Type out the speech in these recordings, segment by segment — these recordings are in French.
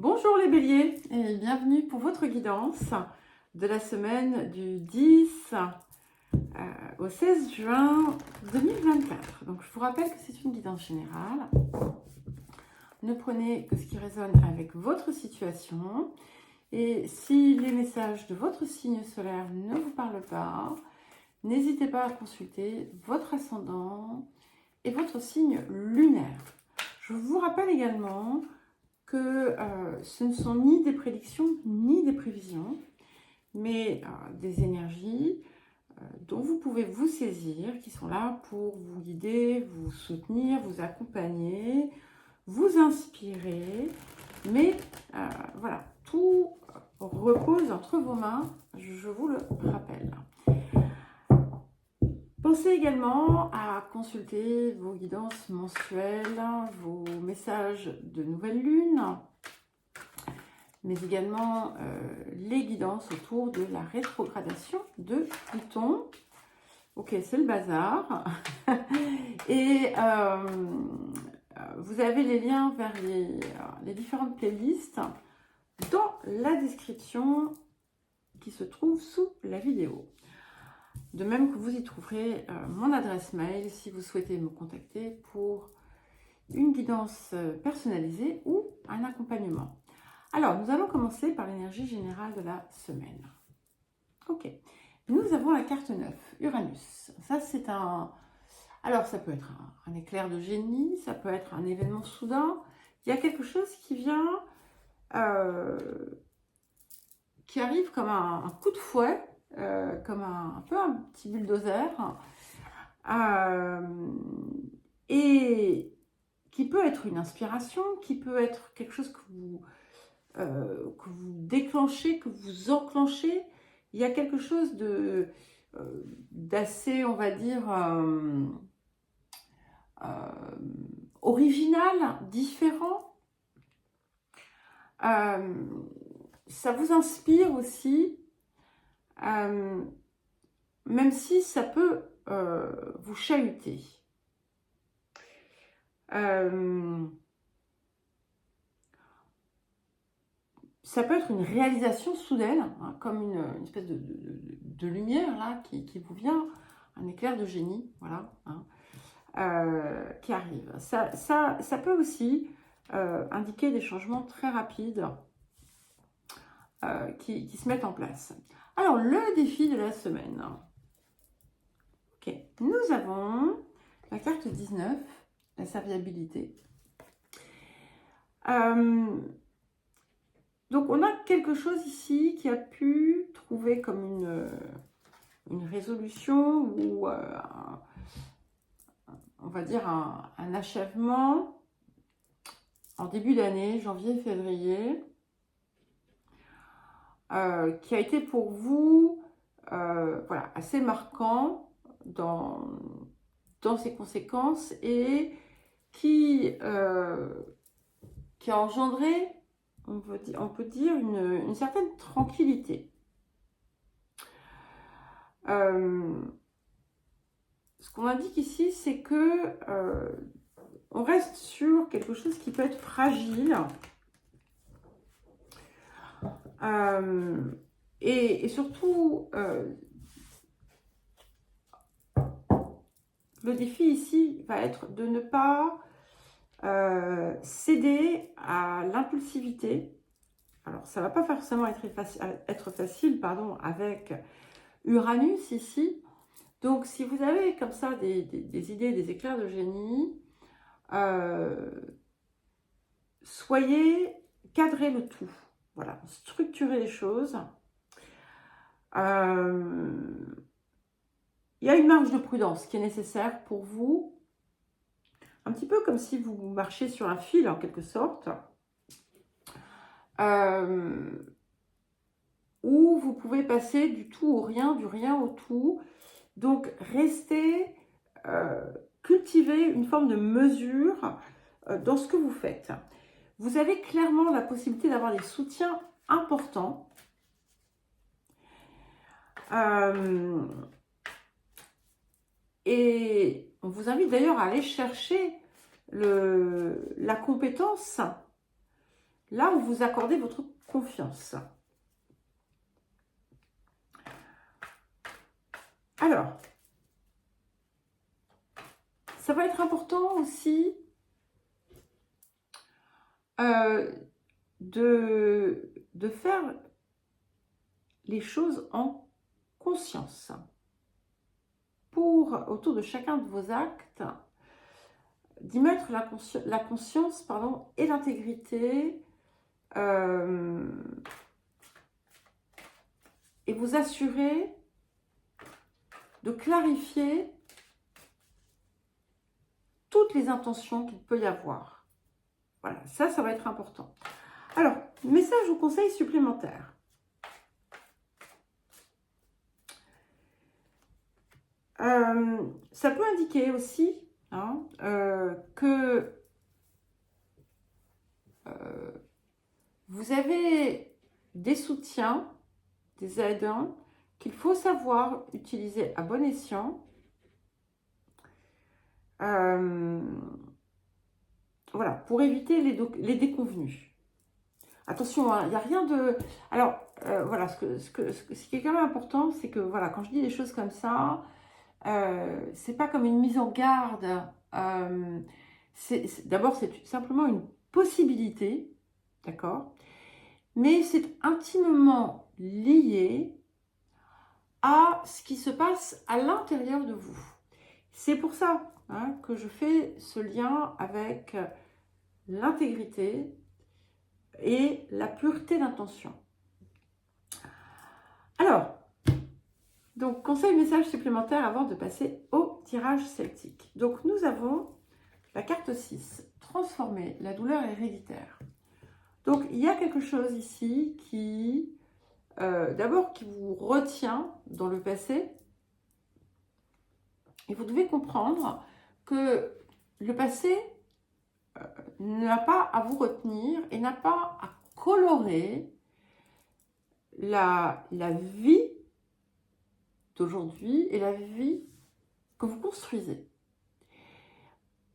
Bonjour les béliers et bienvenue pour votre guidance de la semaine du 10 au 16 juin 2024. Donc je vous rappelle que c'est une guidance générale. Ne prenez que ce qui résonne avec votre situation. Et si les messages de votre signe solaire ne vous parlent pas, n'hésitez pas à consulter votre ascendant et votre signe lunaire. Je vous rappelle également que ce ne sont ni des prédictions ni des prévisions, mais des énergies dont vous pouvez vous saisir, qui sont là pour vous guider, vous soutenir, vous accompagner, vous inspirer. Mais voilà, tout repose entre vos mains, je vous le rappelle. Pensez également à consulter vos guidances mensuelles, vos messages de nouvelle lune, mais également les guidances autour de la rétrogradation de Pluton. Ok, c'est le bazar. Et vous avez les liens vers les différentes playlists dans la description qui se trouve sous la vidéo. De même que vous y trouverez mon adresse mail si vous souhaitez me contacter pour une guidance personnalisée ou un accompagnement. Alors, nous allons commencer par l'énergie générale de la semaine. Ok, nous avons la carte 9, Uranus. Ça, c'est un... Alors, ça peut être un éclair de génie, ça peut être un événement soudain. Il y a quelque chose qui vient, qui arrive comme un coup de fouet, comme un peu un petit bulldozer, et qui peut être une inspiration, qui peut être quelque chose que vous déclenchez, que vous enclenchez. Il y a quelque chose d'assez, on va dire, original, différent. Ça vous inspire aussi, même si ça peut vous chahuter. Ça peut être une réalisation soudaine, hein, comme une espèce de lumière là, qui vous vient, un éclair de génie, voilà, hein, qui arrive. Ça peut aussi indiquer des changements très rapides qui se mettent en place. Alors, le défi de la semaine. Ok, nous avons la carte 19, la serviabilité. Donc, on a quelque chose ici qui a pu trouver comme une résolution ou, on va dire, un achèvement en début d'année, janvier-février, qui a été pour vous voilà, assez marquant dans ses conséquences et qui a engendré, on peut dire, une certaine tranquillité. Ce qu'on indique ici, c'est que on reste sur quelque chose qui peut être fragile et surtout le défi ici va être de ne pas céder à l'impulsivité. Alors, ça ne va pas forcément être facile pardon, avec Uranus ici. Donc, si vous avez comme ça des idées, des éclairs de génie, cadrez le tout. Voilà, structurez les choses. Il y a une marge de prudence qui est nécessaire pour vous. Un petit peu comme si vous marchiez sur un fil en quelque sorte. Où vous pouvez passer du tout au rien, du rien au tout. Donc, restez, cultivez une forme de mesure dans ce que vous faites. Vous avez clairement la possibilité d'avoir des soutiens importants. Et on vous invite d'ailleurs à aller chercher la compétence, là où vous accordez votre confiance. Alors, ça va être important aussi de faire les choses en conscience. Autour de chacun de vos actes, d'y mettre la conscience et l'intégrité, et vous assurer de clarifier toutes les intentions qu'il peut y avoir. Voilà, ça va être important. Alors, message ou conseil supplémentaire. Ça peut indiquer aussi que vous avez des soutiens, des aides qu'il faut savoir utiliser à bon escient. Voilà, pour éviter les déconvenus. Attention, il n'y a rien de... Alors, voilà, ce qui est quand même important, c'est que, voilà, quand je dis des choses comme ça, c'est pas comme une mise en garde. D'abord, c'est simplement une possibilité, d'accord? Mais c'est intimement lié à ce qui se passe à l'intérieur de vous. C'est pour ça que je fais ce lien avec l'intégrité et la pureté d'intention. Alors, donc conseil, message supplémentaire avant de passer au tirage celtique. Donc nous avons la carte 6, transformer la douleur héréditaire. Donc il y a quelque chose ici qui, d'abord, qui vous retient dans le passé. Et vous devez comprendre que le passé n'a pas à vous retenir et n'a pas à colorer la vie d'aujourd'hui et la vie que vous construisez.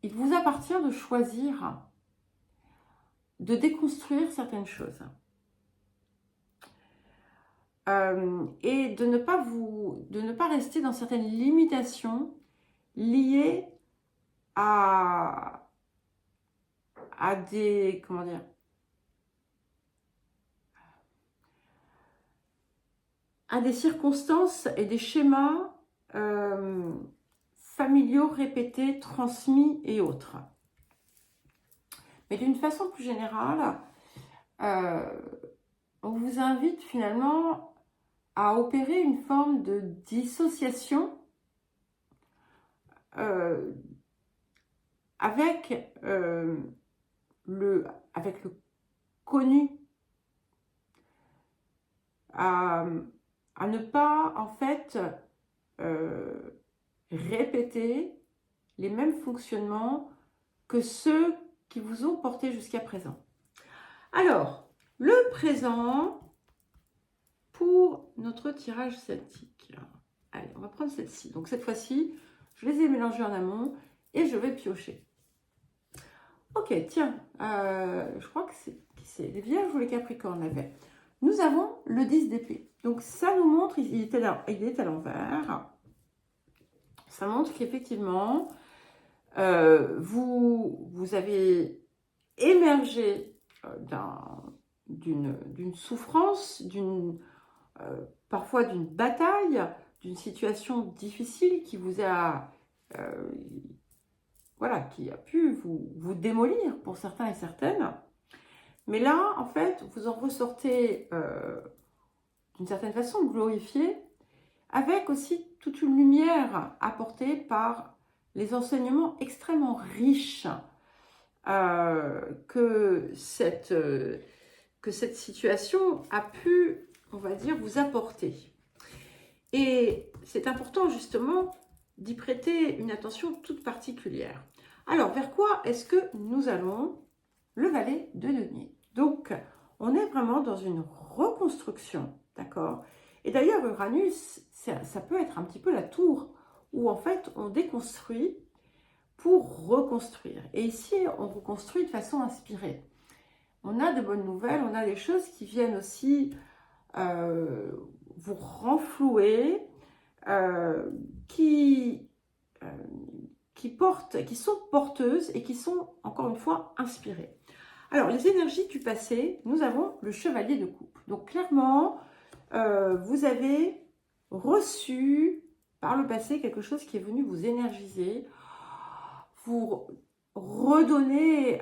Il vous appartient de choisir de déconstruire certaines choses et de ne pas rester dans certaines limitations liées à des, comment dire, à des circonstances et des schémas familiaux répétés, transmis et autres. Mais d'une façon plus générale, on vous invite finalement à opérer une forme de dissociation avec le connu, à ne pas en fait répéter les mêmes fonctionnements que ceux qui vous ont porté jusqu'à présent. Alors, le présent pour notre tirage celtique. Allez, on va prendre celle-ci. Donc cette fois-ci, je les ai mélangés en amont et je vais piocher. Ok, tiens, je crois que c'est les Vierges ou les Capricornes avait. Nous avons le 10 d'épée. Donc ça nous montre, il est à l'envers. Ça montre qu'effectivement, vous avez émergé d'une souffrance, parfois d'une bataille, d'une situation difficile qui vous a, voilà, qui a pu vous démolir pour certains et certaines. Mais là, en fait, vous en ressortez d'une certaine façon glorifié, avec aussi toute une lumière apportée par les enseignements extrêmement riches que cette situation a pu, on va dire, vous apporter. Et c'est important justement d'y prêter une attention toute particulière. Alors, vers quoi est-ce que nous allons? Le valet de denier. Donc, on est vraiment dans une reconstruction, d'accord? Et d'ailleurs, Uranus, ça peut être un petit peu la tour où en fait, on déconstruit pour reconstruire. Et ici, on reconstruit de façon inspirée. on a de bonnes nouvelles, on a des choses qui viennent aussi vous renflouer, qui sont porteuses et qui sont, encore une fois, inspirées. Alors, les énergies du passé, nous avons le chevalier de coupe. Donc, clairement, vous avez reçu par le passé quelque chose qui est venu vous énergiser, vous redonner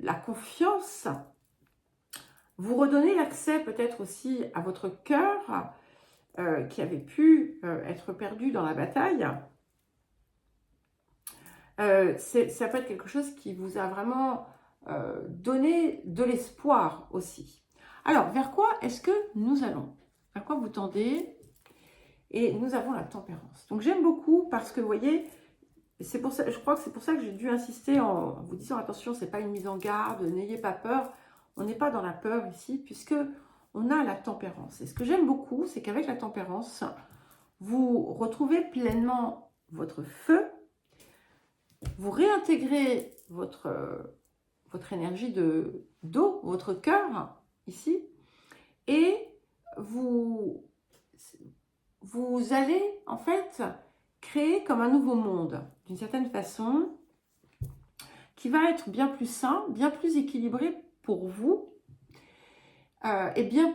la confiance, vous redonner l'accès peut-être aussi à votre cœur qui avait pu être perdu dans la bataille. Ça peut être quelque chose qui vous a vraiment donné de l'espoir aussi. Alors, vers quoi est-ce que nous allons? Vers quoi vous tendez? Et nous avons la tempérance. Donc, j'aime beaucoup parce que, vous voyez, c'est pour ça, je crois que c'est pour ça que j'ai dû insister en vous disant, attention, ce n'est pas une mise en garde, n'ayez pas peur. On n'est pas dans la peur ici, puisque on a la tempérance. Et ce que j'aime beaucoup, c'est qu'avec la tempérance, vous retrouvez pleinement votre feu, vous réintégrez votre énergie d'eau, votre cœur, ici, et vous allez, en fait, créer comme un nouveau monde, d'une certaine façon, qui va être bien plus sain, bien plus équilibré pour vous, et bien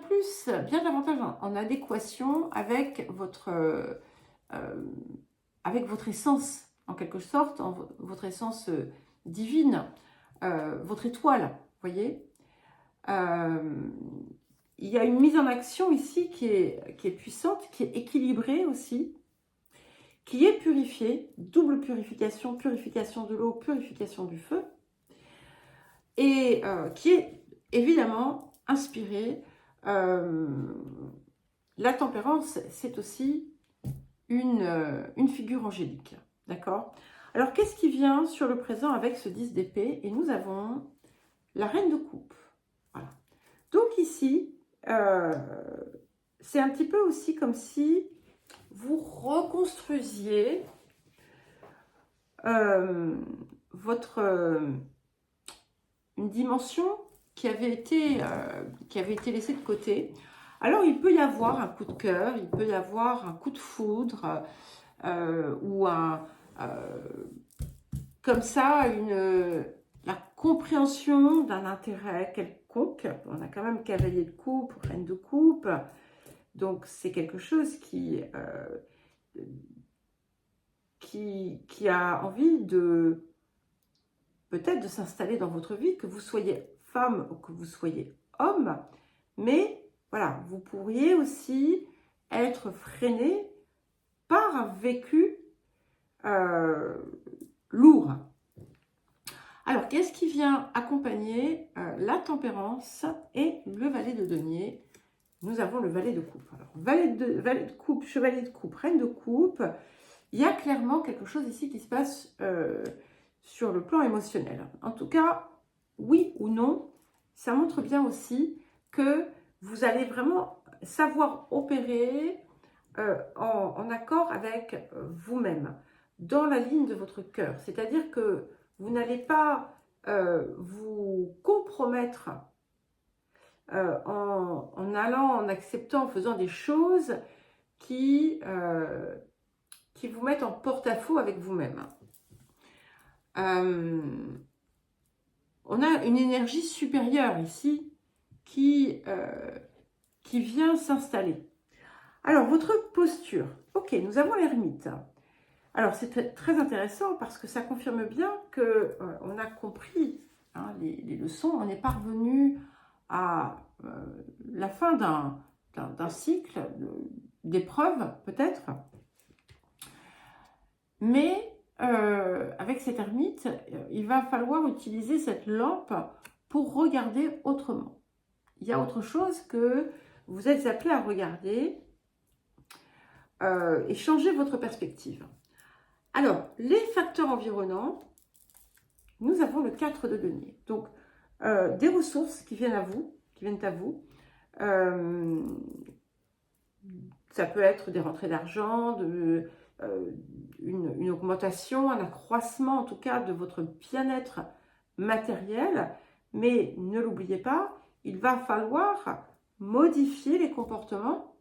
davantage en adéquation avec votre essence, en quelque sorte, votre essence divine, votre étoile, vous voyez. Il y a une mise en action ici qui est puissante, qui est équilibrée aussi, qui est purifiée, double purification, purification de l'eau, purification du feu, et qui est évidemment inspirée. La tempérance, c'est aussi une figure angélique, d'accord? Alors, qu'est-ce qui vient sur le présent avec ce 10 d'épée? Et nous avons la reine de coupe. Voilà. Donc ici, c'est un petit peu aussi comme si vous reconstruisiez une dimension qui avait été laissée de côté. Alors, il peut y avoir un coup de cœur, il peut y avoir un coup de foudre, ou comme ça, la compréhension d'un intérêt quelconque. On a quand même cavalier de coupe, reine de coupe, donc c'est quelque chose qui a envie de peut-être de s'installer dans votre vie, que vous soyez femme ou que vous soyez homme, mais voilà, vous pourriez aussi être freiné par un vécu lourd. Alors, qu'est-ce qui vient accompagner la tempérance et le valet de denier? Nous avons le valet de coupe. Alors, valet de coupe, chevalier de coupe, reine de coupe. Il y a clairement quelque chose ici qui se passe sur le plan émotionnel. En tout cas, oui ou non, ça montre bien aussi que vous allez vraiment savoir opérer en accord avec vous-même, dans la ligne de votre cœur. C'est-à-dire que vous n'allez pas vous compromettre en allant, en acceptant, en faisant des choses qui vous mettent en porte-à-faux avec vous-même. On a une énergie supérieure ici qui vient s'installer. Alors, votre posture. Ok, nous avons l'ermite. Alors, c'est très intéressant parce que ça confirme bien qu'on a compris les leçons. On est parvenu à la fin d'un cycle d'épreuves, peut-être. Mais avec cette ermite, il va falloir utiliser cette lampe pour regarder autrement. Il y a autre chose que vous êtes appelé à regarder et changer votre perspective. Alors, les facteurs environnants, nous avons le 4 de denier. Donc, des ressources qui viennent à vous, ça peut être des rentrées d'argent, une augmentation, un accroissement en tout cas de votre bien-être matériel, mais ne l'oubliez pas, il va falloir modifier les comportements.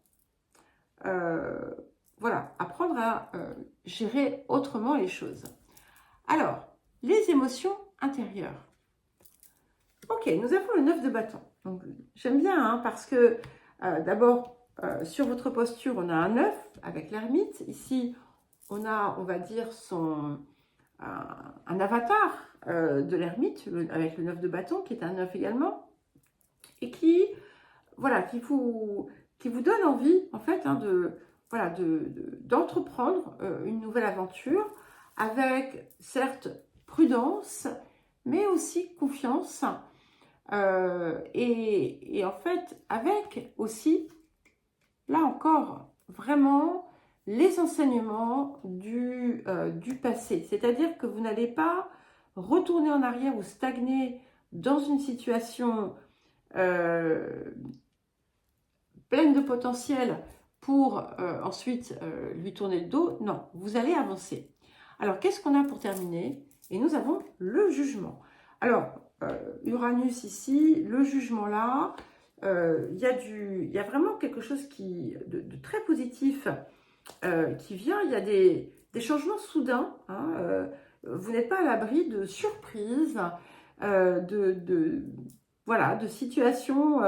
Voilà, apprendre à gérer autrement les choses. Alors, les émotions intérieures. Ok, nous avons le 9 de bâton. Donc, j'aime bien, hein, parce que d'abord, sur votre posture, on a un 9 avec l'ermite. Ici, on a, on va dire, un avatar de l'ermite, avec le 9 de bâton, qui est un 9 également, et qui, voilà, qui vous donne envie, en fait, hein, d'entreprendre une nouvelle aventure avec, certes, prudence, mais aussi confiance. Et en fait, avec aussi, là encore, vraiment les enseignements du passé. C'est-à-dire que vous n'allez pas retourner en arrière ou stagner dans une situation pleine de potentiel pour ensuite lui tourner le dos. Non, vous allez avancer. Alors, qu'est-ce qu'on a pour terminer? Et nous avons le jugement. Alors, Uranus ici, le jugement là, il y a vraiment quelque chose de très positif qui vient. Il y a des changements soudains. Hein, vous n'êtes pas à l'abri de surprises, voilà, de situations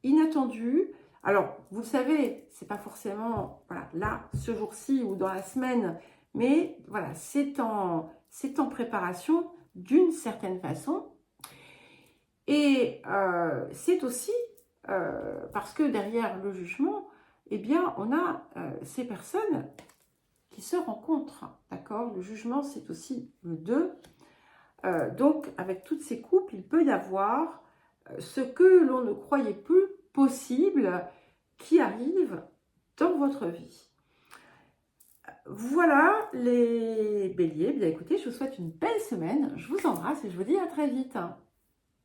inattendues. Alors, vous le savez, c'est pas forcément voilà, là, ce jour-ci ou dans la semaine, mais voilà, c'est en préparation d'une certaine façon. Et c'est aussi parce que derrière le jugement, eh bien, on a ces personnes qui se rencontrent, d'accord? Le jugement, c'est aussi le 2. Donc, avec toutes ces coupes, il peut y avoir ce que l'on ne croyait plus possible qui arrive dans votre vie. Voilà les béliers. Bien écoutez, je vous souhaite une belle semaine. Je vous embrasse et je vous dis à très vite.